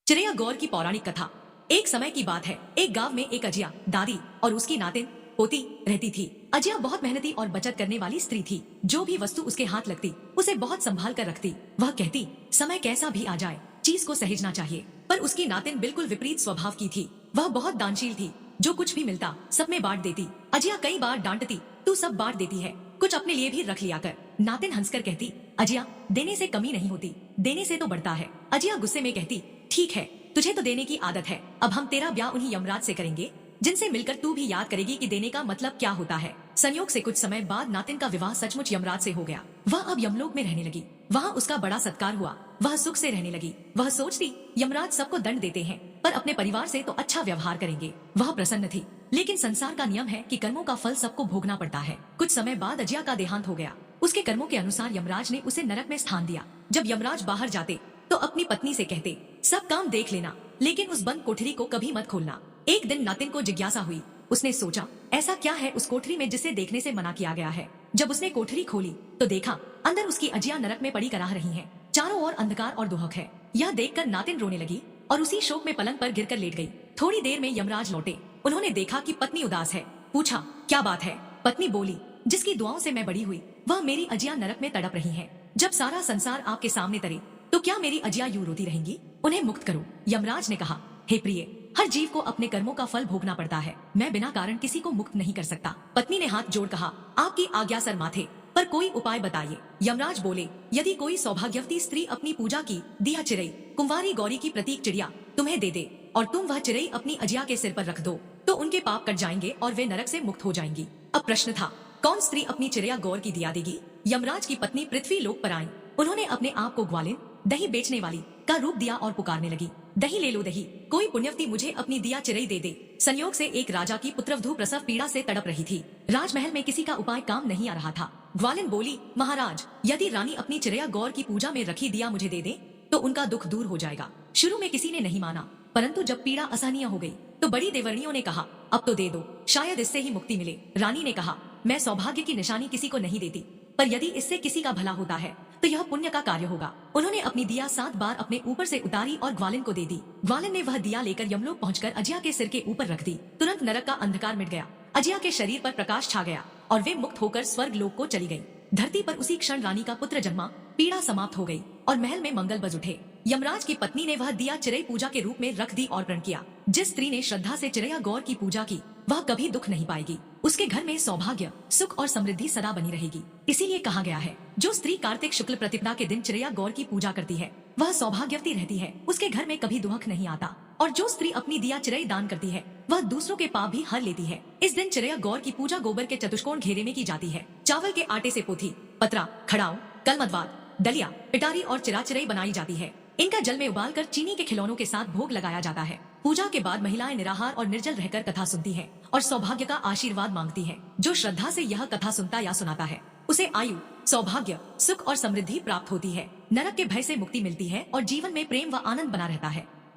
चिरैया गौर की पौराणिक कथा। एक समय की बात है, एक गांव में एक अजिया दादी और उसकी नातिन पोती रहती थी। अजिया बहुत मेहनती और बचत करने वाली स्त्री थी। जो भी वस्तु उसके हाथ लगती उसे बहुत संभाल कर रखती। वह कहती, समय कैसा भी आ जाए चीज को सहेजना चाहिए। पर उसकी नातिन बिल्कुल विपरीत स्वभाव की थी। वह बहुत दानशील थी, जो कुछ भी मिलता सब में बांट देती। अजिया कई बार डांटती, तू सब बांट देती है, कुछ अपने लिए भी रख लिया कर। नातिन हंसकर कहती, अजिया देने से कमी नहीं होती, देने से तो बढ़ता है। अजिया गुस्से में कहती, ठीक है, तुझे तो देने की आदत है, अब हम तेरा ब्याह उन्हीं यमराज से करेंगे जिनसे मिलकर तू भी याद करेगी कि देने का मतलब क्या होता है। संयोग से कुछ समय बाद नातिन का विवाह सचमुच यमराज से हो गया। वह अब यमलोक में रहने लगी। वहाँ उसका बड़ा सत्कार हुआ। वह सुख से रहने लगी। वह सोचती, यमराज सबको दंड देते हैं, पर अपने परिवार से तो अच्छा व्यवहार करेंगे। वह प्रसन्न थी, लेकिन संसार का नियम है कि कर्मों का फल सबको भोगना पड़ता है। कुछ समय बाद अजिया का देहांत हो गया। उसके कर्मों के अनुसार यमराज ने उसे नरक में स्थान दिया। जब यमराज बाहर जाते तो अपनी पत्नी से कहते, सब काम देख लेना, लेकिन उस बंद कोठरी को कभी मत खोलना। एक दिन नातिन को जिज्ञासा हुई। उसने सोचा, ऐसा क्या है उस कोठरी में जिसे देखने से मना किया गया है। जब उसने कोठरी खोली तो देखा अंदर उसकी अजिया नरक में पड़ी कराह रही है। चारों ओर अंधकार और दुहक है। यह देखकर नातिन रोने लगी और उसी शोक में पलंग पर गिरकर लेट गई। थोड़ी देर में यमराज लौटे। उन्होंने देखा कि पत्नी उदास है। पूछा, क्या बात है। पत्नी बोली, जिसकी दुआओं से मैं बड़ी हुई वह मेरी अजिया नरक में तड़प रही है। जब सारा संसार आपके सामने तरे तो क्या मेरी अजिया यूं रोती रहेंगी। उन्हें मुक्त करो। यमराज ने कहा, हे प्रिय, हर जीव को अपने कर्मों का फल भोगना पड़ता है। मैं बिना कारण किसी को मुक्त नहीं कर सकता। पत्नी ने हाथ जोड़ कहा, आपकी आज्ञा सर माथे, पर कोई उपाय बताइए। यमराज बोले, यदि कोई सौभाग्यवती स्त्री अपनी पूजा की दिया चिरई कुंवारी गौरी की प्रतीक चिड़िया तुम्हें दे दे और तुम वह चिरई अपनी अजिया के सिर पर रख दो तो उनके पाप कट जाएंगे और वे नरक से मुक्त हो जाएंगी। अब प्रश्न था, कौन स्त्री अपनी चिड़िया गौर की दिया देगी। यमराज की पत्नी पृथ्वी लोक पर आई। उन्होंने अपने आप को ग्वालिन दही बेचने वाली का रूप दिया और पुकारने लगी, दही ले लो दही, कोई पुण्यवती मुझे अपनी दिया चिरई दे दे। संयोग से एक राजा की पुत्रवधू प्रसव पीड़ा से तड़प रही थी। राजमहल में किसी का उपाय काम नहीं आ रहा था। ग्वालिन बोली, महाराज, यदि रानी अपनी चिरैया गौर की पूजा में रखी दिया मुझे दे दे तो उनका दुख दूर हो जाएगा। शुरू में किसी ने नहीं माना, परंतु जब पीड़ा असहनीय हो गई तो बड़ी देवर्णियों ने कहा, अब तो दे दो, शायद इससे ही मुक्ति मिले। रानी ने कहा, मैं सौभाग्य की निशानी किसी को नहीं देती, पर यदि इससे किसी का भला होता है तो यह पुण्य का कार्य होगा। उन्होंने अपनी दिया 7 बार अपने ऊपर से उतारी और ग्वालिन को दे दी। ग्वालिन ने वह दिया लेकर यमलोक पहुंचकर अजिया के सिर के ऊपर रख दी। तुरंत नरक का अंधकार मिट गया। अजिया के शरीर पर प्रकाश छा गया और वे मुक्त होकर स्वर्ग लोक को चली गई। धरती पर उसी क्षण रानी का पुत्र जन्मा। पीड़ा समाप्त हो गई और महल में मंगल बज उठे। यमराज की पत्नी ने वह दिया चिरई पूजा के रूप में रख दी और प्रण किया। जिस स्त्री ने श्रद्धा से चिरैया गौर की पूजा की वह कभी दुख नहीं पाएगी। उसके घर में सौभाग्य, सुख और समृद्धि सदा बनी रहेगी। इसीलिए कहा गया है, जो स्त्री कार्तिक शुक्ल प्रतिपदा के दिन चिरैया गौर की पूजा करती है वह सौभाग्यवती रहती है, उसके घर में कभी दुख नहीं आता। और जो स्त्री अपनी दिया चिरई दान करती है वह दूसरों के पाप भी हर लेती है। इस दिन चिरैया गौर की पूजा गोबर के चतुष्कोण घेरे में की जाती है। चावल के आटे से पोथी, पतरा, खड़ाऊ, कलमदवात, दलिया, पिटारी और चिराचिरई बनाई जाती है। इनका जल में उबालकर चीनी के खिलौनों के साथ भोग लगाया जाता है। पूजा के बाद महिलाएं निराहार और निर्जल रहकर कथा सुनती है और सौभाग्य का आशीर्वाद मांगती है। जो श्रद्धा से यह कथा सुनता या सुनाता है उसे आयु, सौभाग्य, सुख और समृद्धि प्राप्त होती है। नरक के भय से मुक्ति मिलती है और जीवन में प्रेम व आनंद बना रहता है।